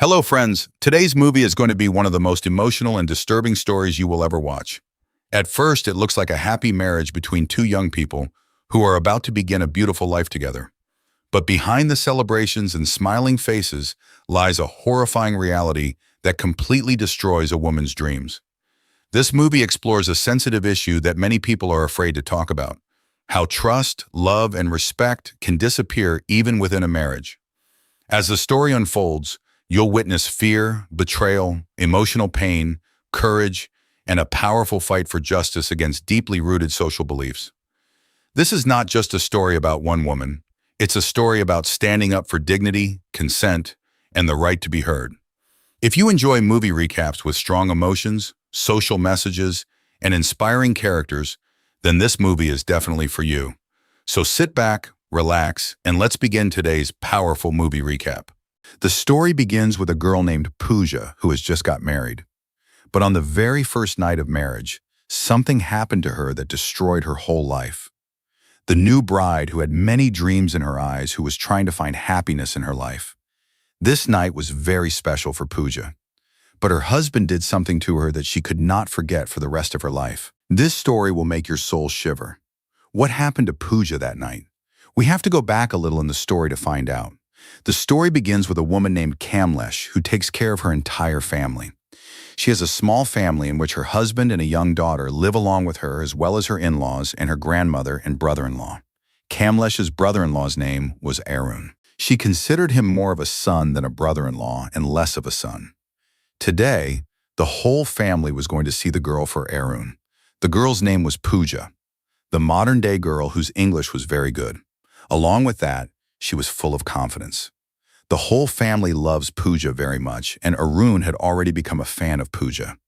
Hello, friends. Today's movie is going to be one of the most emotional and disturbing stories you will ever watch. At first, it looks like a happy marriage between two young people who are about to begin a beautiful life together. But behind the celebrations and smiling faces lies a horrifying reality that completely destroys a woman's dreams. This movie explores a sensitive issue that many people are afraid to talk about: how trust, love, and respect can disappear even within a marriage. As the story unfolds, you'll witness fear, betrayal, emotional pain, courage, and a powerful fight for justice against deeply rooted social beliefs. This is not just a story about one woman. It's a story about standing up for dignity, consent, and the right to be heard. If you enjoy movie recaps with strong emotions, social messages, and inspiring characters, then this movie is definitely for you. So sit back, relax, and let's begin today's powerful movie recap. The story begins with a girl named Pooja who has just got married. But on the very first night of marriage, something happened to her that destroyed her whole life. The new bride who had many dreams in her eyes, who was trying to find happiness in her life. This night was very special for Pooja. But her husband did something to her that she could not forget for the rest of her life. This story will make your soul shiver. What happened to Pooja that night? We have to go back a little in the story to find out. The story begins with a woman named Kamlesh who takes care of her entire family. She has a small family in which her husband and a young daughter live along with her, as well as her in-laws and her grandmother and brother-in-law. Kamlesh's brother-in-law's name was Arun. She considered him more of a son than a brother-in-law and less of a son. Today, the whole family was going to see the girl for Arun. The girl's name was Pooja, the modern-day girl whose English was very good. Along with that, she was full of confidence. The whole family loves Pooja very much, and Arun had already become a fan of Pooja.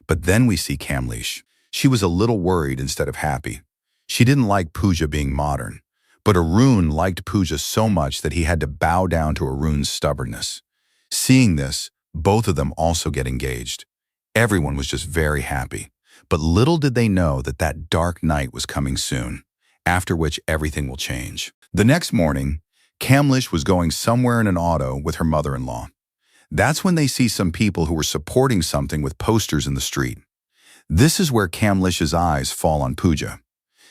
But then we see Kamlesh. She was a little worried instead of happy. She didn't like Pooja being modern, but Arun liked Pooja so much that he had to bow down to Arun's stubbornness. Seeing this, both of them also get engaged. Everyone was just very happy. But little did they know that that dark night was coming soon, after which everything will change. The next morning, Kamlesh was going somewhere in an auto with her mother-in-law. That's when they see some people who were supporting something with posters in the street. This is where Kamlesh's eyes fall on Pooja.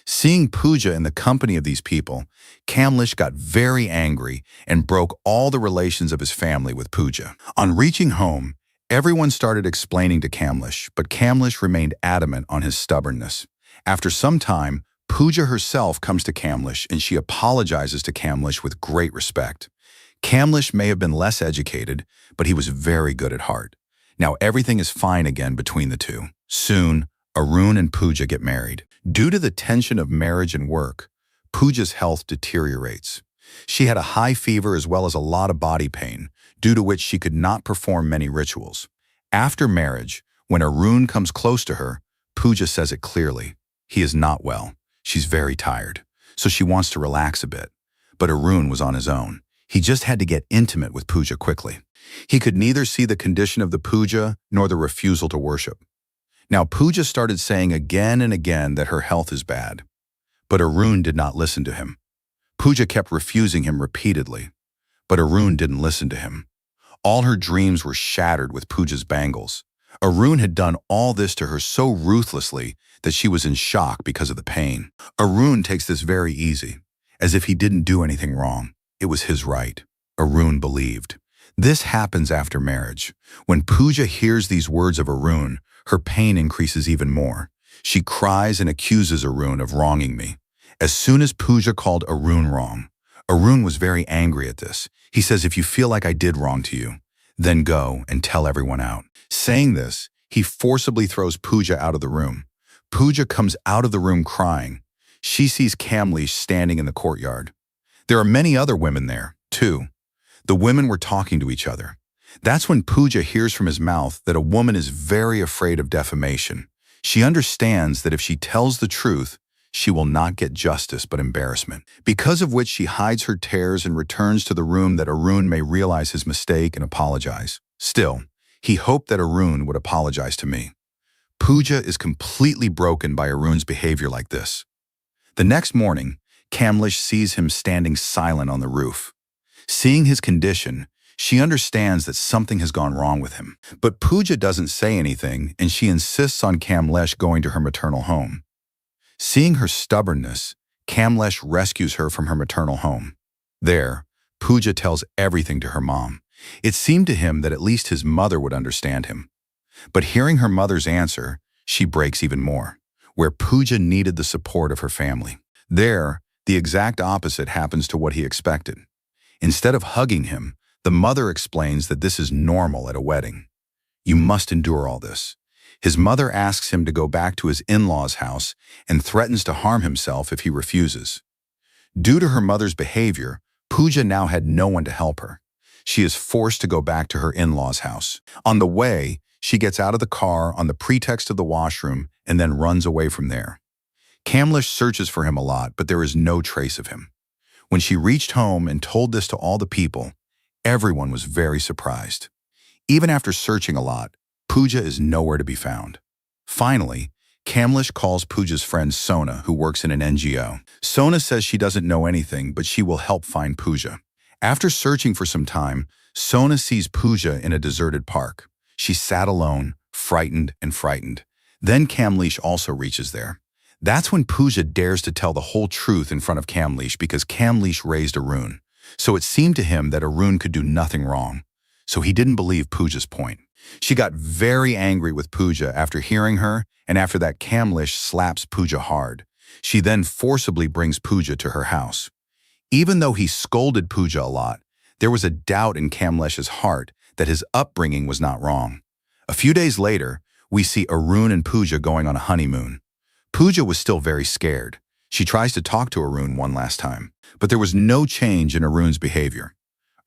Seeing Pooja in the company of these people, Kamlesh got very angry and broke all the relations of his family with Pooja. On reaching home, everyone started explaining to Kamlesh, but Kamlesh remained adamant on his stubbornness. After some time, Pooja herself comes to Kamlesh and she apologizes to Kamlesh with great respect. Kamlesh may have been less educated, but he was very good at heart. Now everything is fine again between the two. Soon, Arun and Pooja get married. Due to the tension of marriage and work, Pooja's health deteriorates. She had a high fever as well as a lot of body pain, due to which she could not perform many rituals. After marriage, when Arun comes close to her, Pooja says it clearly. He is not well. She's very tired, so she wants to relax a bit. But Arun was on his own. He just had to get intimate with Pooja quickly. He could neither see the condition of the Pooja nor the refusal to worship. Now Pooja started saying again and again that her health is bad. But Arun did not listen to him. Pooja kept refusing him repeatedly. But Arun didn't listen to him. All her dreams were shattered with Pooja's bangles. Arun had done all this to her so ruthlessly that she was in shock because of the pain. Arun takes this very easy, as if he didn't do anything wrong. It was his right. Arun believed. This happens after marriage. When Pooja hears these words of Arun, her pain increases even more. She cries and accuses Arun of wronging me. As soon as Pooja called Arun wrong, Arun was very angry at this. He says, "If you feel like I did wrong to you, then go and tell everyone out." Saying this, he forcibly throws Pooja out of the room. Pooja comes out of the room crying. She sees Kamlesh standing in the courtyard. There are many other women there, too. The women were talking to each other. That's when Pooja hears from his mouth that a woman is very afraid of defamation. She understands that if she tells the truth, she will not get justice but embarrassment. Because of which she hides her tears and returns to the room that Arun may realize his mistake and apologize. Still, he hoped that Arun would apologize to me. Pooja is completely broken by Arun's behavior like this. The next morning, Kamlesh sees him standing silent on the roof. Seeing his condition, She understands that something has gone wrong with him. But Pooja doesn't say anything, and she insists on Kamlesh going to her maternal home. Seeing her stubbornness, Kamlesh rescues her from her maternal home. There, Pooja tells everything to her mom. It seemed to him that at least his mother would understand him. But hearing her mother's answer, she breaks even more, where Pooja needed the support of her family. There, the exact opposite happens to what he expected. Instead of hugging him, the mother explains that this is normal at a wedding. You must endure all this. His mother asks him to go back to his in-laws' house and threatens to harm himself if he refuses. Due to her mother's behavior, Pooja now had no one to help her. She is forced to go back to her in-laws' house. On the way, she gets out of the car on the pretext of the washroom and then runs away from there. Kamlesh searches for him a lot, but there is no trace of him. When she reached home and told this to all the people, everyone was very surprised. Even after searching a lot, Pooja is nowhere to be found. Finally, Kamlesh calls Pooja's friend Sona, who works in an NGO. Sona says she doesn't know anything, but she will help find Pooja. After searching for some time, Sona sees Pooja in a deserted park. She sat alone, frightened. Then Kamlesh also reaches there. That's when Pooja dares to tell the whole truth in front of Kamlesh because Kamlesh raised Arun. So it seemed to him that Arun could do nothing wrong. So he didn't believe Pooja's point. She got very angry with Pooja after hearing her, and after that Kamlesh slaps Pooja hard. She then forcibly brings Pooja to her house. Even though he scolded Pooja a lot, there was a doubt in Kamlesh's heart that his upbringing was not wrong. A few days later, we see Arun and Pooja going on a honeymoon. Pooja was still very scared. She tries to talk to Arun one last time, but there was no change in Arun's behavior.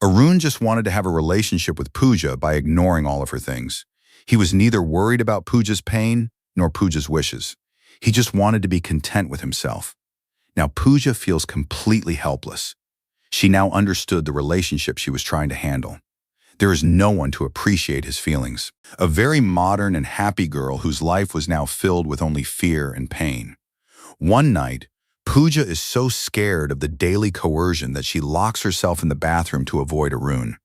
Arun just wanted to have a relationship with Pooja by ignoring all of her things. He was neither worried about Pooja's pain nor Pooja's wishes. He just wanted to be content with himself. Now Pooja feels completely helpless. She now understood the relationship she was trying to handle. There is no one to appreciate his feelings. A very modern and happy girl whose life was now filled with only fear and pain. One night, Pooja is so scared of the daily coercion that she locks herself in the bathroom to avoid Arun.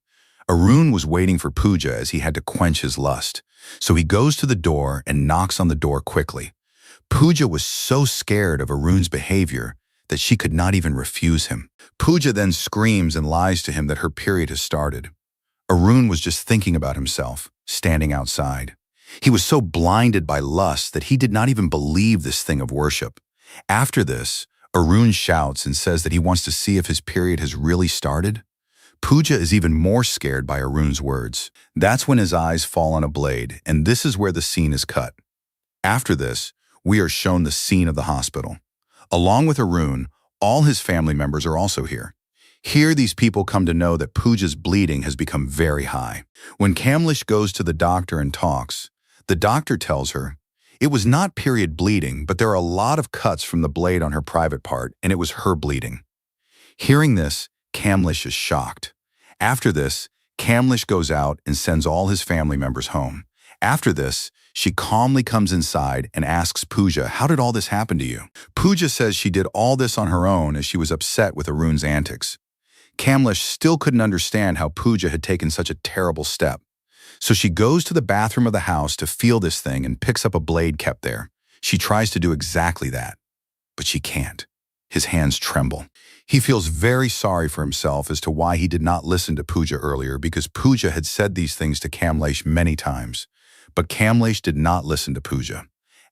Arun was waiting for Pooja as he had to quench his lust, so he goes to the door and knocks on the door quickly. Pooja was so scared of Arun's behavior that she could not even refuse him. Pooja then screams and lies to him that her period has started. Arun was just thinking about himself, standing outside. He was so blinded by lust that he did not even believe this thing of worship. After this, Arun shouts and says that he wants to see if his period has really started. Pooja is even more scared by Arun's words. That's when his eyes fall on a blade, and this is where the scene is cut. After this, we are shown the scene of the hospital. Along with Arun, all his family members are also here. Here, these people come to know that Pooja's bleeding has become very high. When Kamlesh goes to the doctor and talks, the doctor tells her, it was not period bleeding, but there are a lot of cuts from the blade on her private part, and it was her bleeding. Hearing this, Kamlesh is shocked. After this, Kamlesh goes out and sends all his family members home. After this, she calmly comes inside and asks Pooja, how did all this happen to you? Pooja says she did all this on her own as she was upset with Arun's antics. Kamlesh still couldn't understand how Pooja had taken such a terrible step. So she goes to the bathroom of the house to feel this thing and picks up a blade kept there. She tries to do exactly that, but she can't. His hands tremble. He feels very sorry for himself as to why he did not listen to Pooja earlier because Pooja had said these things to Kamlesh many times. But Kamlesh did not listen to Pooja.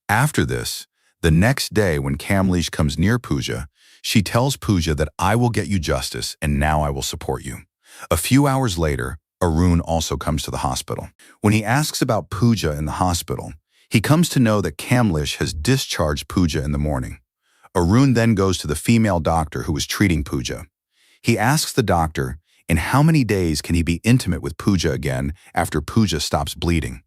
After this, the next day when Kamlesh comes near Pooja, she tells Pooja that I will get you justice and now I will support you. A few hours later, Arun also comes to the hospital. When he asks about Pooja in the hospital, he comes to know that Kamlesh has discharged Pooja in the morning. Arun then goes to the female doctor who was treating Pooja. He asks the doctor, in how many days can he be intimate with Pooja again after Pooja stops bleeding?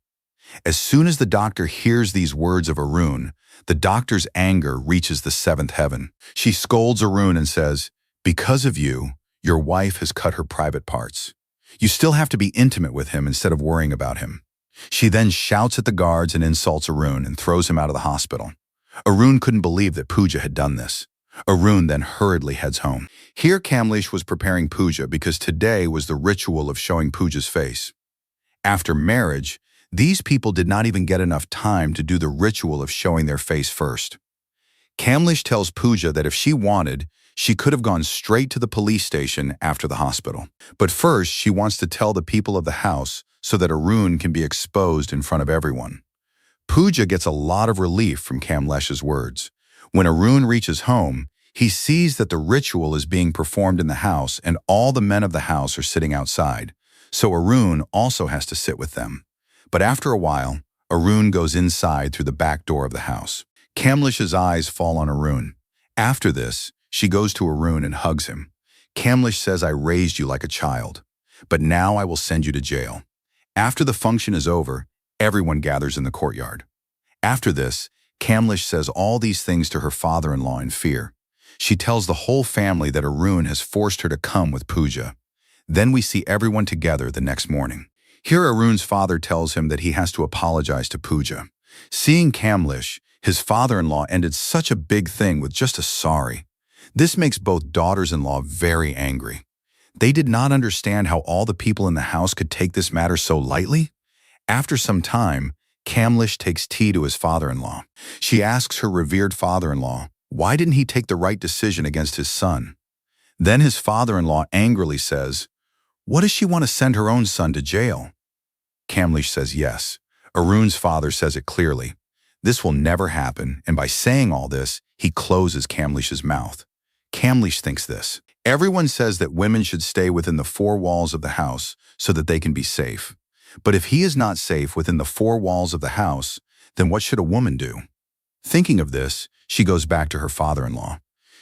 As soon as the doctor hears these words of Arun, the doctor's anger reaches the seventh heaven. She scolds Arun and says, because of you, your wife has cut her private parts. You still have to be intimate with him instead of worrying about him. She then shouts at the guards and insults Arun and throws him out of the hospital. Arun couldn't believe that Pooja had done this. Arun then hurriedly heads home. Here Kamlesh was preparing puja because today was the ritual of showing Pooja's face. After marriage, these people did not even get enough time to do the ritual of showing their face first. Kamlesh tells Pooja that if she wanted, she could have gone straight to the police station after the hospital. But first, she wants to tell the people of the house so that Arun can be exposed in front of everyone. Pooja gets a lot of relief from Kamlesh's words. When Arun reaches home, he sees that the ritual is being performed in the house and all the men of the house are sitting outside. So Arun also has to sit with them. But after a while, Arun goes inside through the back door of the house. Kamlesh's eyes fall on Arun. After this, she goes to Arun and hugs him. Kamlesh says, "I raised you like a child, but now I will send you to jail." After the function is over, everyone gathers in the courtyard. After this, Kamlesh says all these things to her father-in-law in fear. She tells the whole family that Arun has forced her to come with Pooja. Then we see everyone together the next morning. Here Arun's father tells him that he has to apologize to Pooja. Seeing Kamlesh, his father-in-law ended such a big thing with just a sorry. This makes both daughters-in-law very angry. They did not understand how all the people in the house could take this matter so lightly. After some time, Kamlesh takes tea to his father-in-law. She asks her revered father-in-law, why didn't he take the right decision against his son? Then his father-in-law angrily says, what does she want to send her own son to jail? Kamlesh says yes. Arun's father says it clearly. This will never happen, and by saying all this, he closes Kamlesh's mouth. Kamlesh thinks this. Everyone says that women should stay within the four walls of the house so that they can be safe. But if he is not safe within the four walls of the house, then what should a woman do? Thinking of this, she goes back to her father-in-law.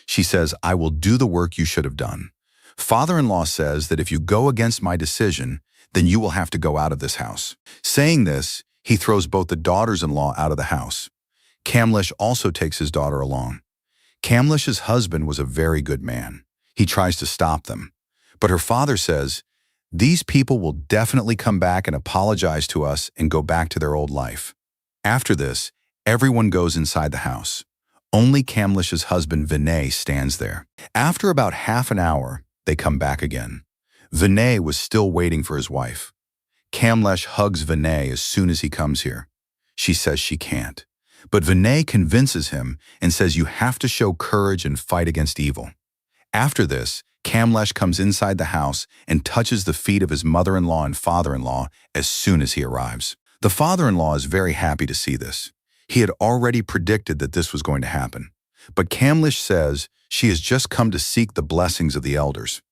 She says, I will do the work you should have done. Father-in-law says that if you go against my decision, then you will have to go out of this house. Saying this, he throws both the daughters-in-law out of the house. Kamlesh also takes his daughter along. Kamlesh's husband was a very good man. He tries to stop them. But her father says, these people will definitely come back and apologize to us and go back to their old life. After this, everyone goes inside the house. Only Kamlesh's husband Vinay stands there. After about half an hour, they come back again. Vinay was still waiting for his wife. Kamlesh hugs Vinay as soon as he comes here. She says she can't. But Vinay convinces him and says you have to show courage and fight against evil. After this, Kamlesh comes inside the house and touches the feet of his mother-in-law and father-in-law as soon as he arrives. The father-in-law is very happy to see this. He had already predicted that this was going to happen. But Kamlesh says she has just come to seek the blessings of the elders.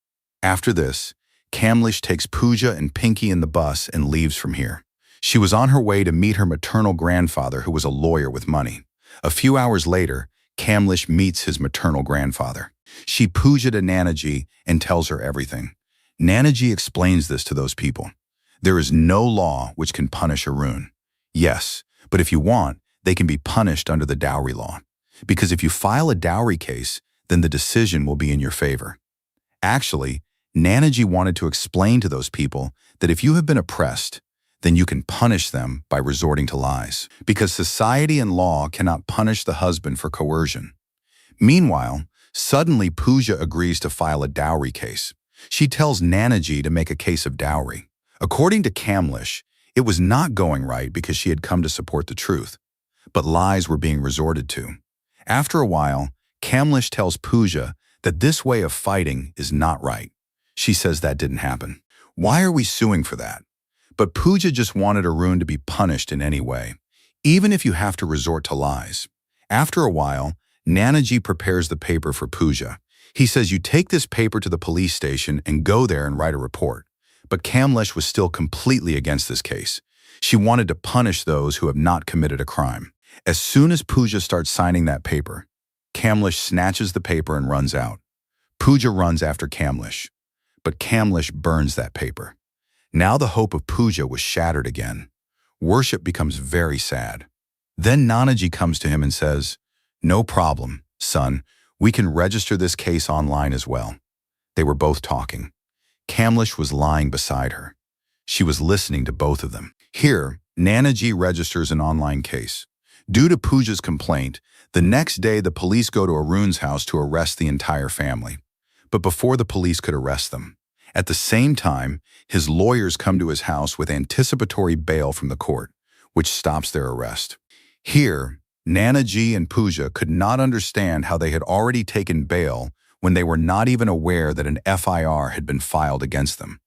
After this, Kamlesh takes Pooja and Pinky in the bus and leaves from here. She was on her way to meet her maternal grandfather, who was a lawyer with money. A few hours later, Kamlesh meets his maternal grandfather. She Pooja to Nanaji and tells her everything. Nanaji explains this to those people. There is no law which can punish Arun. Yes, but if you want, they can be punished under the dowry law. Because if you file a dowry case, then the decision will be in your favor. Actually, Nanaji wanted to explain to those people that if you have been oppressed, then you can punish them by resorting to lies, because society and law cannot punish the husband for coercion. Meanwhile, suddenly Pooja agrees to file a dowry case. She tells Nanaji to make a case of dowry. According to Kamlesh, it was not going right because she had come to support the truth, but lies were being resorted to. After a while, Kamlesh tells Pooja that this way of fighting is not right. She says that didn't happen. Why are we suing for that? But Pooja just wanted Arun to be punished in any way, even if you have to resort to lies. After a while, Nanaji prepares the paper for Pooja. He says you take this paper to the police station and go there and write a report. But Kamlesh was still completely against this case. She wanted to punish those who have not committed a crime. As soon as Pooja starts signing that paper, Kamlesh snatches the paper and runs out. Pooja runs after Kamlesh, but Kamlesh burns that paper. Now the hope of Pooja was shattered again. Worship becomes very sad. Then Nanaji comes to him and says, no problem, son, we can register this case online as well. They were both talking. Kamlesh was lying beside her. She was listening to both of them. Here, Nanaji registers an online case. Due to Pooja's complaint, The next day, the police go to Arun's house to arrest the entire family. But before the police could arrest them, at the same time, his lawyers come to his house with anticipatory bail from the court, which stops their arrest. Here, Nanaji and Pooja could not understand how they had already taken bail when they were not even aware that an FIR had been filed against them.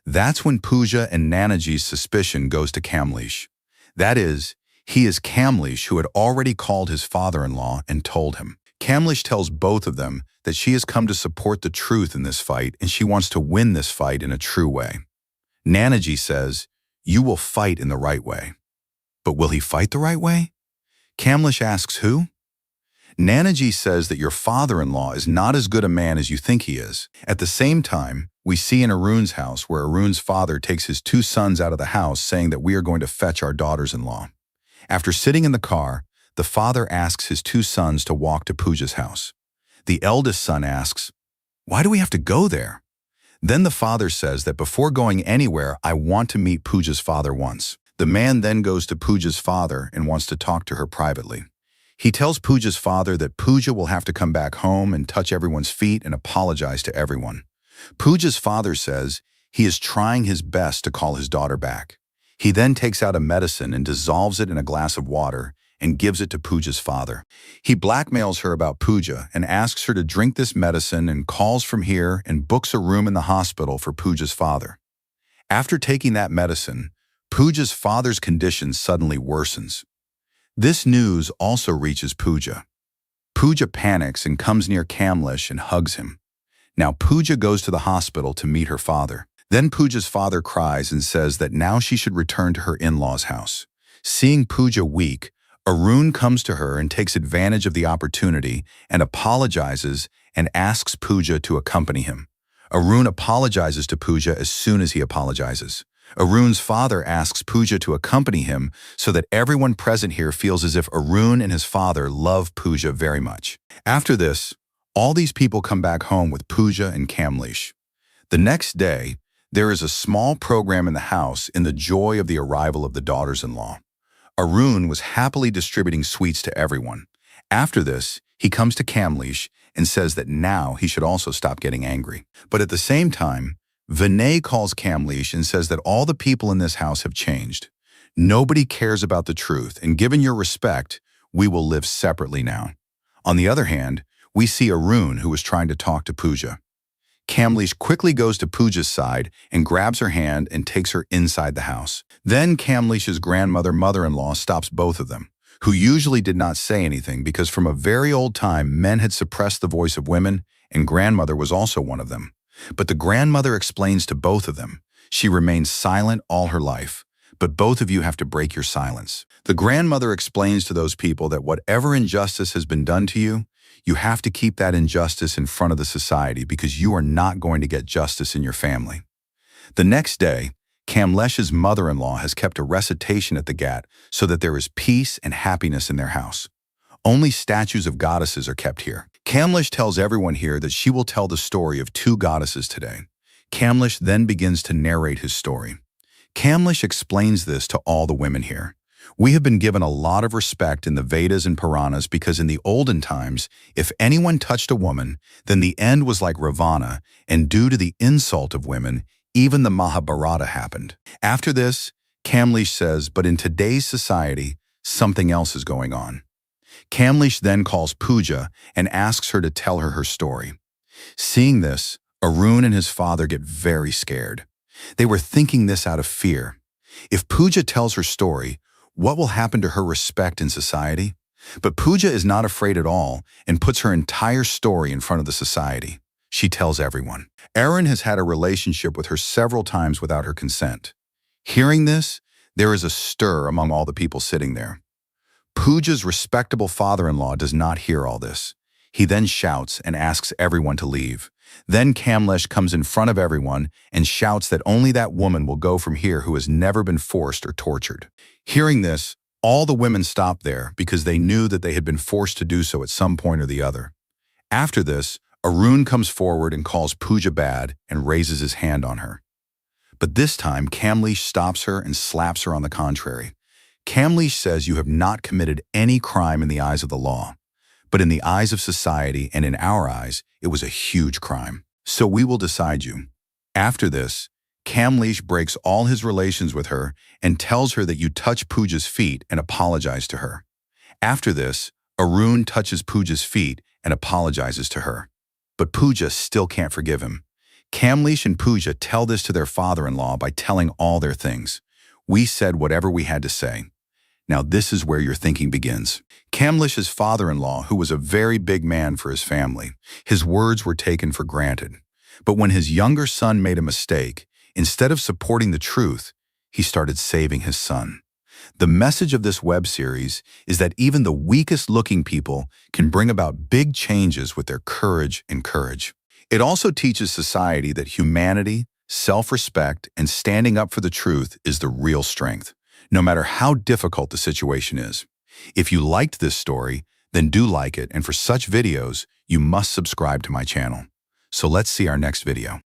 That's when Pooja and Nanaji's suspicion goes to Kamlesh. That is, he is Kamlesh who had already called his father-in-law and told him. Kamlesh tells both of them that she has come to support the truth in this fight and she wants to win this fight in a true way. Nanaji says, "You will fight in the right way." But will he fight the right way? Kamlesh asks who? Nanaji says that your father-in-law is not as good a man as you think he is. At the same time, we see in Arun's house where Arun's father takes his two sons out of the house saying that we are going to fetch our daughters-in-law. After sitting in the car, the father asks his two sons to walk to Pooja's house. The eldest son asks, "Why do we have to go there?" Then the father says that before going anywhere, I want to meet Pooja's father once. The man then goes to Pooja's father and wants to talk to her privately. He tells Pooja's father that Pooja will have to come back home and touch everyone's feet and apologize to everyone. Pooja's father says he is trying his best to call his daughter back. He then takes out a medicine and dissolves it in a glass of water and gives it to Pooja's father. He blackmails her about Pooja and asks her to drink this medicine and calls from here and books a room in the hospital for Pooja's father. After taking that medicine, Pooja's father's condition suddenly worsens. This news also reaches Pooja. Pooja panics and comes near Kamlesh and hugs him. Now Pooja goes to the hospital to meet her father. Then Pooja's father cries and says that now she should return to her in-laws' house. Seeing Pooja weak, Arun comes to her and takes advantage of the opportunity and apologizes and asks Pooja to accompany him. Arun apologizes to Pooja as soon as he apologizes. Arun's father asks Pooja to accompany him so that everyone present here feels as if Arun and his father love Pooja very much. After this, all these people come back home with Pooja and Kamlesh. The next day, there is a small program in the house in the joy of the arrival of the daughters-in-law. Arun was happily distributing sweets to everyone. After this, he comes to Kamlesh and says that now he should also stop getting angry. But at the same time, Vinay calls Kamlesh and says that all the people in this house have changed. Nobody cares about the truth, and given your respect, we will live separately now. On the other hand, we see Arun who is trying to talk to Pooja. Kamlesh quickly goes to Pooja's side and grabs her hand and takes her inside the house. Then Kamlesh's mother-in-law stops both of them, who usually did not say anything because from a very old time men had suppressed the voice of women, and grandmother was also one of them. But the grandmother explains to both of them, she remains silent all her life, but both of you have to break your silence. The grandmother explains to those people that whatever injustice has been done to you, you have to keep that injustice in front of the society because you are not going to get justice in your family. The next day, Kamlesh's mother-in-law has kept a recitation at the ghat so that there is peace and happiness in their house. Only statues of goddesses are kept here. Kamlesh tells everyone here that she will tell the story of two goddesses today. Kamlesh then begins to narrate his story. Kamlesh explains this to all the women here. We have been given a lot of respect in the Vedas and Puranas because in the olden times, if anyone touched a woman, then the end was like Ravana, and due to the insult of women, even the Mahabharata happened. After this, Kamlesh says, but in today's society, something else is going on. Kamlesh then calls Pooja and asks her to tell her story. Seeing this, Arun and his father get very scared. They were thinking this out of fear. If Pooja tells her story, what will happen to her respect in society? But Pooja is not afraid at all and puts her entire story in front of the society. She tells everyone. Aaron has had a relationship with her several times without her consent. Hearing this, there is a stir among all the people sitting there. Pooja's respectable father-in-law does not hear all this. He then shouts and asks everyone to leave. Then Kamlesh comes in front of everyone and shouts that only that woman will go from here who has never been forced or tortured. Hearing this, all the women stopped there because they knew that they had been forced to do so at some point or the other. After this, Arun comes forward and calls Pooja bad and raises his hand on her. But this time, Kamlesh stops her and slaps her on the contrary. Camleash says you have not committed any crime in the eyes of the law, but in the eyes of society and in our eyes, it was a huge crime. So we will decide you. After this, Camleash breaks all his relations with her and tells her that you touch Pooja's feet and apologize to her. After this, Arun touches Pooja's feet and apologizes to her. But Pooja still can't forgive him. Camleash and Pooja tell this to their father-in-law by telling all their things. We said whatever we had to say. Now this is where your thinking begins. Camleash's father-in-law, who was a very big man for his family, his words were taken for granted. But when his younger son made a mistake, instead of supporting the truth, he started saving his son. The message of this web series is that even the weakest-looking people can bring about big changes with their courage and courage. It also teaches society that humanity, self-respect, and standing up for the truth is the real strength, no matter how difficult the situation is. If you liked this story, then do like it, and for such videos, you must subscribe to my channel. So let's see our next video.